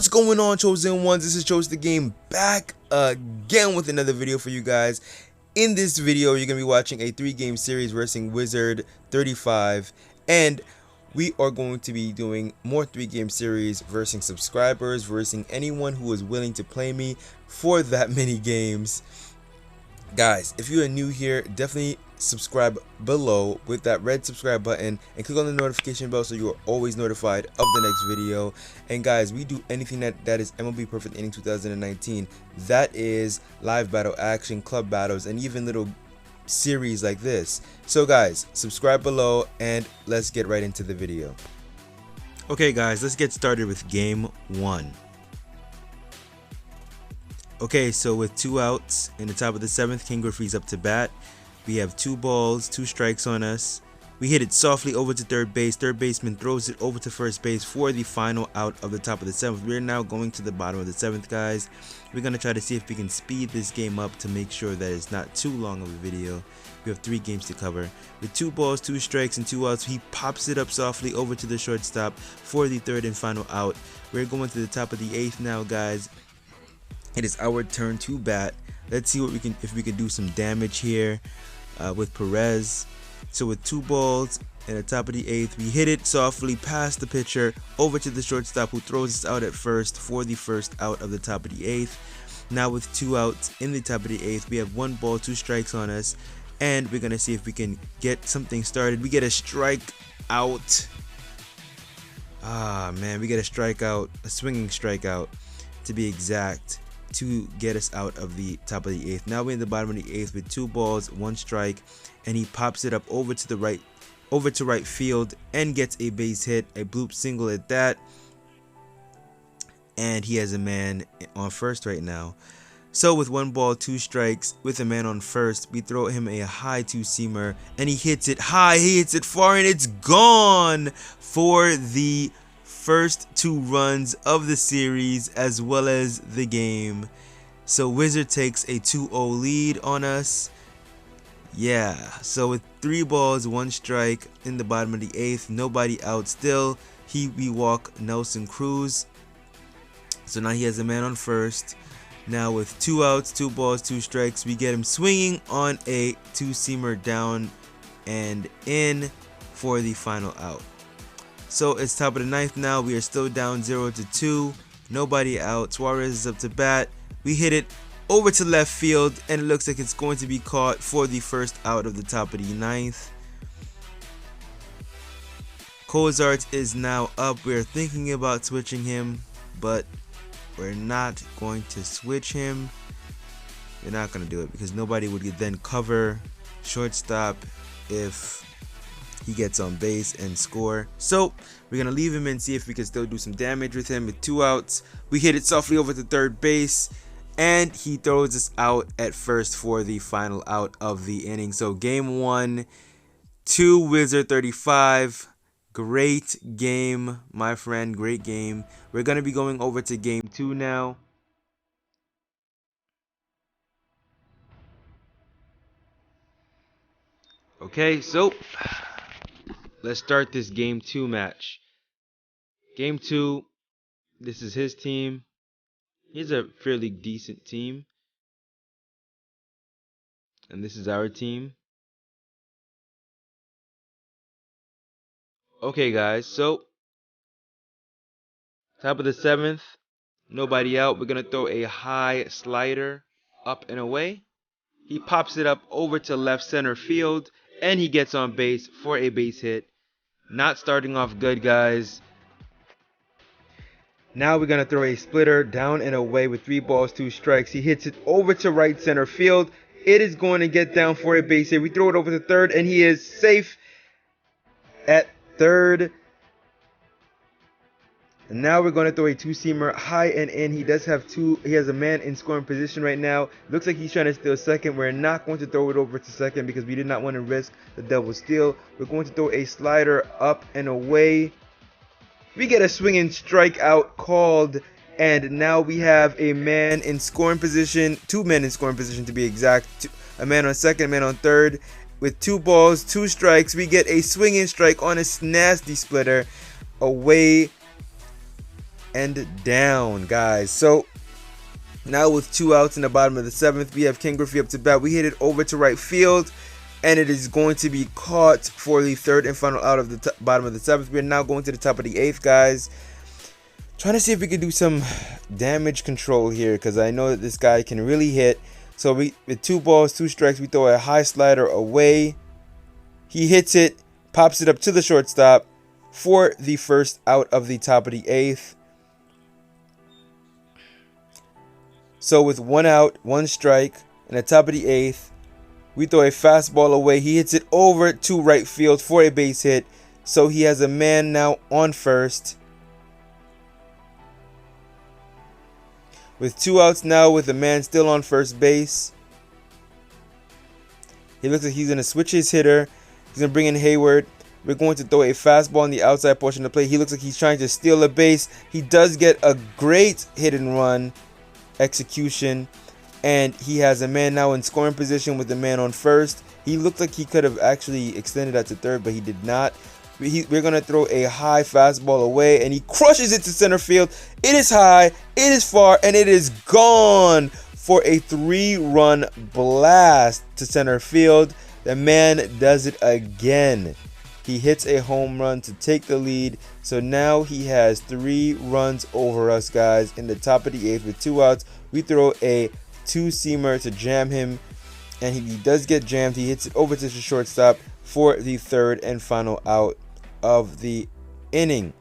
What's going on, chosen ones? This is Chose the Game back again with another video for you guys. In this video, you're gonna be watching a 3-game series versus Wizard 35, and we are going to be doing more 3-game series versus subscribers, versus anyone who is willing to play me for that many games. Guys, if you are new here, definitely subscribe below with that red subscribe button and click on the notification bell so you are always notified of the next video. And guys, we do anything that is MLB Perfect Inning 2019. That is live battle action, club battles, and even little series like this. So guys, subscribe below and let's get right into the video. Okay guys, let's get started with game 1. Okay, so with 2 outs in the top of the 7th, King Griffey's up to bat. We have 2 balls, 2 strikes on us. We hit it softly over to third base. Third baseman throws it over to first base for the final out of the top of the 7th. We're now going to the bottom of the 7th, guys. We're going to try to see if we can speed this game up to make sure that it's not too long of a video. We have 3 games to cover. With 2 balls, 2 strikes, and 2 outs, he pops it up softly over to the shortstop for the third and final out. We're going to the top of the 8th now, guys. It is our turn to bat. Let's see what if we can do some damage here with Perez. So with 2 balls and the top of the 8th, we hit it softly past the pitcher over to the shortstop, who throws us out at first for the first out of the top of the 8th. Now with 2 outs in the top of the 8th, we have 1 ball, 2 strikes on us, and we're gonna see if we can get something started. We get a strike out. Ah man, we get a strikeout, a swinging strikeout to be exact, to get us out of the top of the 8th. Now we're in the bottom of the 8th with 2 balls, 1 strike, and he pops it up over to right field and gets a base hit, a bloop single at that. And he has a man on first right now. So with 1 ball, 2 strikes, with a man on first, we throw him a high 2-seamer, and he hits it high, he hits it far, and it's gone for the first 2 runs of the series as well as the game. So Wizard takes a 2-0 lead on us. Yeah, so with 3 balls, 1 strike in the bottom of the 8th, nobody out still, we walk Nelson Cruz. So now he has a man on first. Now with 2 outs, 2 balls, 2 strikes, we get him swinging on a 2-seamer down and in for the final out. So it's top of the 9th now. We are still down 0-2. Nobody out. Suarez is up to bat. We hit it over to left field, and it looks like it's going to be caught for the first out of the top of the 9th. Cozart is now up. We're thinking about switching him, but we're not going to switch him. We're not going to do it because nobody would then cover shortstop if he gets on base and score. So we're gonna leave him and see if we can still do some damage with him. With 2 outs, we hit it softly over to third base, and he throws us out at first for the final out of the inning. So game 1 to Wizard 35. Great game, my friend, great game. We're gonna be going over to game 2 now. Okay, so let's start this game 2 match. Game 2, this is his team. He's a fairly decent team. And this is our team. Okay guys, so top of the 7th, nobody out. We're going to throw a high slider up and away. He pops it up over to left center field, and he gets on base for a base hit. Not starting off good, guys. Now we're going to throw a splitter down and away with 3 balls, 2 strikes. He hits it over to right center field. It is going to get down for a base hit. We throw it over to third, and he is safe at third. And now we're going to throw a 2-seamer high and in. He does have 2. He has a man in scoring position right now. Looks like he's trying to steal second. We're not going to throw it over to second because we did not want to risk the double steal. We're going to throw a slider up and away. We get a swinging strikeout called, and now we have a man in scoring position, 2 men in scoring position to be exact. A man on second, a man on third. With 2 balls, 2 strikes, we get a swinging strike on a nasty splitter away and down, guys. So now with 2 outs in the bottom of the 7th, we have Ken Griffey up to bat. We hit it over to right field, and it is going to be caught for the 3rd and final out of the bottom of the 7th. We're now going to the top of the 8th, guys. Trying to see if we can do some damage control here, because I know that this guy can really hit. So with 2 balls, 2 strikes, we throw a high slider away. He hits it, pops it up to the shortstop for the 1st out of the top of the 8th. So with 1 out, 1 strike, and the top of the 8th, we throw a fastball away. He hits it over to right field for a base hit. So he has a man now on first. With 2 outs now, with a man still on first base. He looks like he's going to switch his hitter. He's going to bring in Hayward. We're going to throw a fastball on the outside portion of the plate. He looks like he's trying to steal a base. He does get a great hit and run execution, and he has a man now in scoring position with the man on first. He looked like he could have actually extended that to third, but he did not. We're going to throw a high fastball away, and he crushes it to center field. It is high, it is far, and it is gone for a 3-run blast to center field. The man does it again. He hits a home run to take the lead. So now he has 3 runs over us, guys, in the top of the 8th with 2 outs. We throw a 2-seamer to jam him, and he does get jammed. He hits it over to the shortstop for the 3rd and final out of the inning.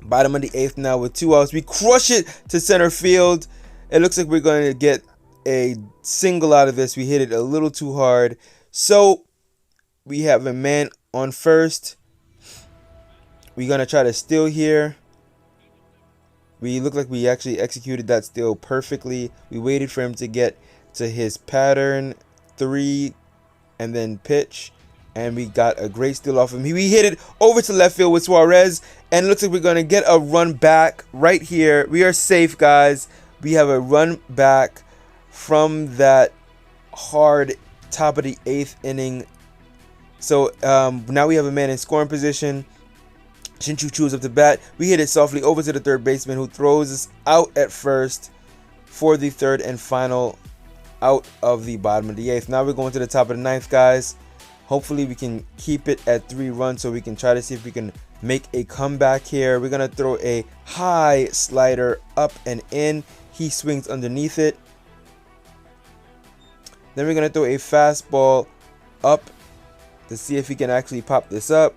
Bottom of the 8th now with 2 outs. We crush it to center field. It looks like we're going to get a single out of this. We hit it a little too hard. So we have a man on first. We're going to try to steal here. We look like we actually executed that steal perfectly. We waited for him to get to his pattern 3 and then pitch, and we got a great steal off him. We hit it over to left field with Suarez, and it looks like we're going to get a run back right here. We are safe, guys. We have a run back from that hard top of the 8th inning. So now we have a man in scoring position. Shin-Chu Chu is up to bat. We hit it softly over to the 3rd baseman, who throws us out at first for the 3rd and final out of the bottom of the 8th. Now we're going to the top of the 9th, guys. Hopefully we can keep it at 3 runs so we can try to see if we can make a comeback here. We're going to throw a high slider up and in. He swings underneath it. Then we're going to throw a fastball up to see if he can actually pop this up.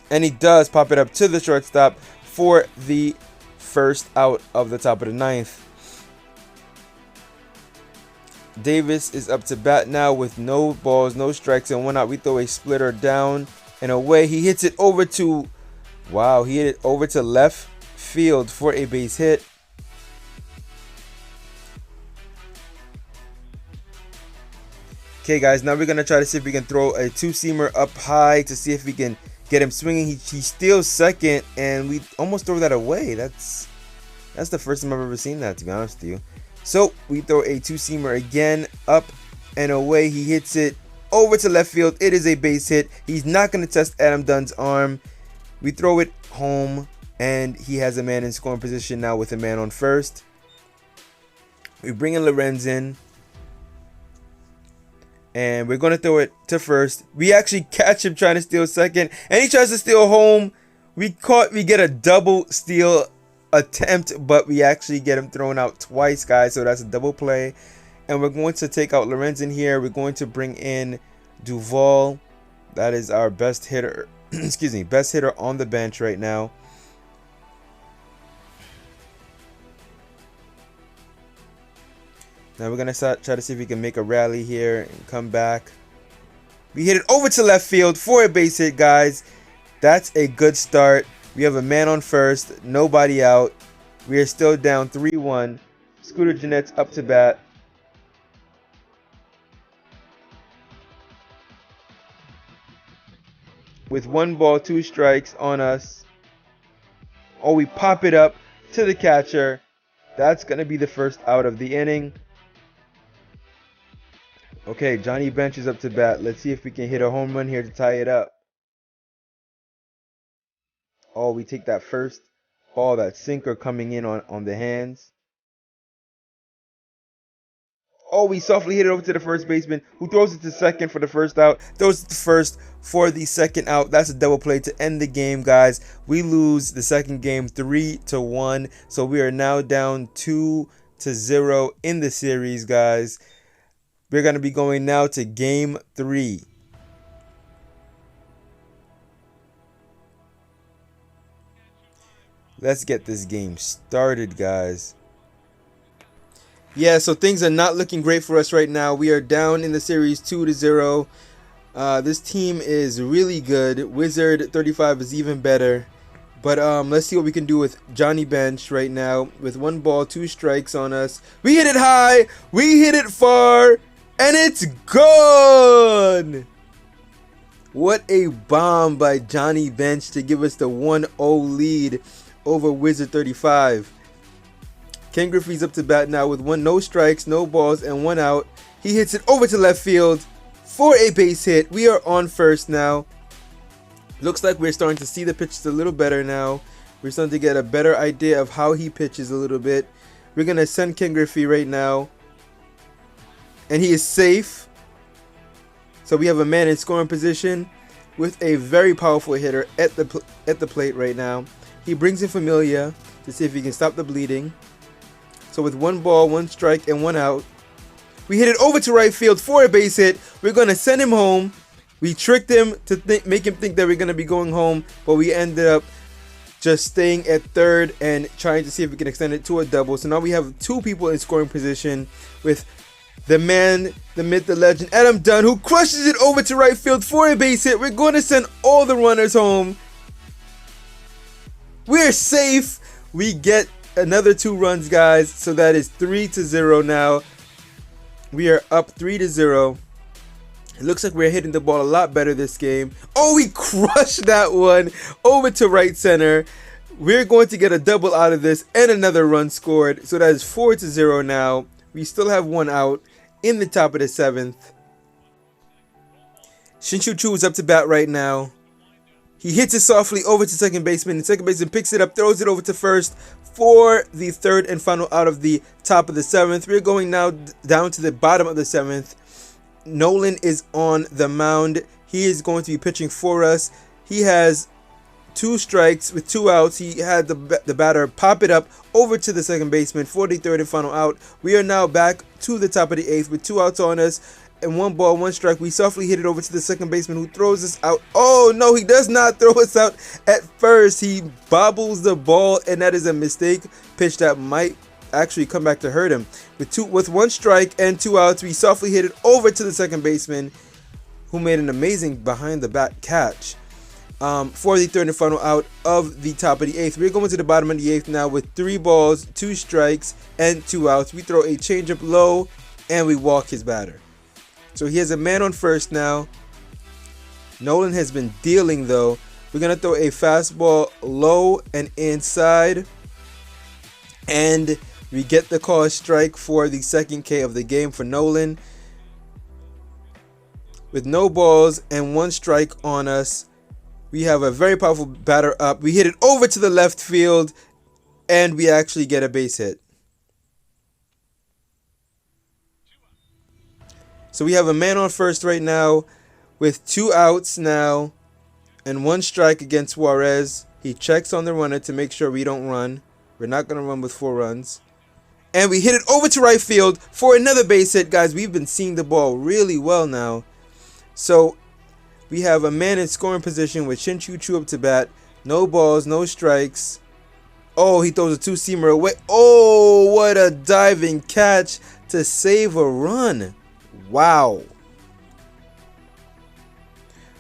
And he does pop it up to the shortstop for the 1st out of the top of the 9th. Davis is up to bat now with no balls, no strikes, and 1 out. We throw a splitter down and away. He hits it over to, wow, he hit it over to left field for a base hit. Okay, guys, now we're going to try to see if we can throw a 2-seamer up high to see if we can get him swinging. He steals second, and we almost throw that away. That's the first time I've ever seen that, to be honest with you. So we throw a 2-seamer again, up and away. He hits it over to left field. It is a base hit. He's not going to test Adam Dunn's arm. We throw it home, and he has a man in scoring position now with a man on first. We bring in Lorenz in, and we're going to throw it to first. We actually catch him trying to steal second, and he tries to steal home. We get a double steal attempt, but we actually get him thrown out twice, guys. So that's a double play. And we're going to take out Lorenz in here. We're going to bring in Duvall. That is our best hitter. Excuse me, best hitter on the bench right now. Now we're going to try to see if we can make a rally here and come back. We hit it over to left field for a base hit, guys. That's a good start. We have a man on first, nobody out. We are still down 3-1. Scooter Gennett's up to bat. With 1 ball, 2 strikes on us. Oh, we pop it up to the catcher. That's going to be the 1st out of the inning. Okay, Johnny Bench is up to bat. Let's see if we can hit a home run here to tie it up. Oh, we take that 1st Oh, that sinker coming in on the hands. Oh, we softly hit it over to the first baseman, who throws it to second for the first out. Throws it to first for the second out. That's a double play to end the game, guys. We lose the second game 3-1. So we are now down 2-0 in the series, guys. We're going to be going now to game 3. Let's get this game started, guys. Yeah, so things are not looking great for us right now. We are down in the series 2-0. This team is really good. Wizard 35 is even better. But let's see what we can do with Johnny Bench right now. With 1 ball, 2 strikes on us. We hit it high. We hit it far. And it's gone. What a bomb by Johnny Bench to give us the 1-0 lead over Wizard 35. Ken Griffey's up to bat now with no strikes, no balls, and 1 out. He hits it over to left field for a base hit. We are on first now. Looks like we're starting to see the pitches a little better now. We're starting to get a better idea of how he pitches a little bit. We're going to send Ken Griffey right now. And he is safe. So we have a man in scoring position with a very powerful hitter at the plate right now. He brings in Familia to see if he can stop the bleeding. So with 1 ball, 1 strike, and 1 out, we hit it over to right field for a base hit. We're going to send him home. We tricked him to make him think that we're going to be going home, but we ended up just staying at third and trying to see if we can extend it to a double. So now we have 2 people in scoring position with the man, the myth, the legend, Adam Dunn, who crushes it over to right field for a base hit. We're going to send all the runners home. We're safe. We get another 2 runs, guys. So that is 3-0 now. We are up 3-0. It looks like we're hitting the ball a lot better this game. Oh, we crushed that one over to right center. We're going to get a double out of this and another run scored. So that is 4-0 now. We still have 1 out in the top of the 7th. Shin-Soo Choo is up to bat right now. He hits it softly over to second baseman. And second baseman picks it up, throws it over to first for the 3rd and final out of the top of the 7th. We're going now down to the bottom of the 7th. Nolan is on the mound. He is going to be pitching for us. He has 2 strikes with 2 outs. He had the batter pop it up over to the second baseman for the 3rd and final out. We are now back to the top of the 8th with 2 outs on us and 1 ball, 1 strike. We softly hit it over to the second baseman, who throws us out. Oh no, he does not throw us out at first. He bobbles the ball, and that is a mistake pitch that might actually come back to hurt him. With 1 strike and 2 outs, we softly hit it over to the second baseman, who made an amazing behind the bat catch for the 3rd and final out of the top of the 8th. We're going to the bottom of the 8th now with 3 balls, 2 strikes, and 2 outs. We throw a changeup low, and we walk his batter. So he has a man on first now. Nolan has been dealing, though. We're going to throw a fastball low and inside. And we get the call strike for the 2nd K of the game for Nolan. With no balls and 1 strike on us, we have a very powerful batter up. We hit it over to the left field, and we actually get a base hit. So we have a man on first right now with 2 outs now and 1 strike against Suarez. He checks on the runner to make sure we don't run. We're not going to run with 4 runs. And we hit it over to right field for another base hit. Guys, we've been seeing the ball really well now. So we have a man in scoring position with Shin-Soo Choo up to bat. No balls, no strikes. Oh, he throws a 2-seamer away. Oh, what a diving catch to save a run. Wow.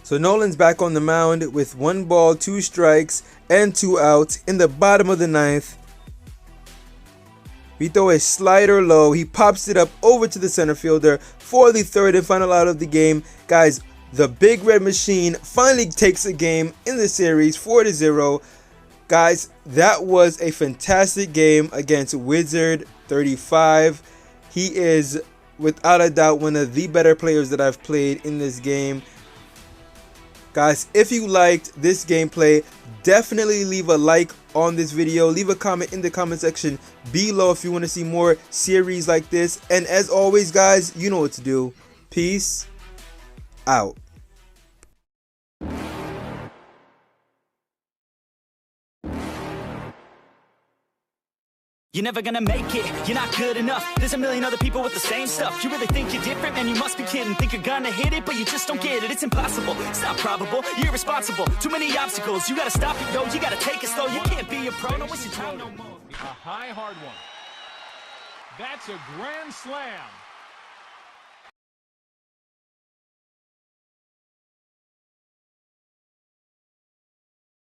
So Nolan's back on the mound with 1 ball, 2 strikes, and 2 outs in the bottom of the 9th. We throw a slider low. He pops it up over to the center fielder for the 3rd and final out of the game. Guys, the Big Red Machine finally takes a game in the series, 4-0. Guys, that was a fantastic game against Wizard 35. He is without a doubt one of the better players that I've played in this game. Guys, if you liked this gameplay, definitely leave a like on this video. Leave a comment in the comment section below if you want to see more series like this. And as always, guys, you know what to do. Peace out. You're never gonna make it, you're not good enough. There's a million other people with the same stuff. You really think you're different? Man, you must be kidding. Think you're gonna hit it, but you just don't get it. It's impossible, it's not probable, you're irresponsible. Too many obstacles, you gotta stop it, yo. You gotta take it slow, you can't be a pro. Don't waste your time no more. A high, hard one. That's a grand slam.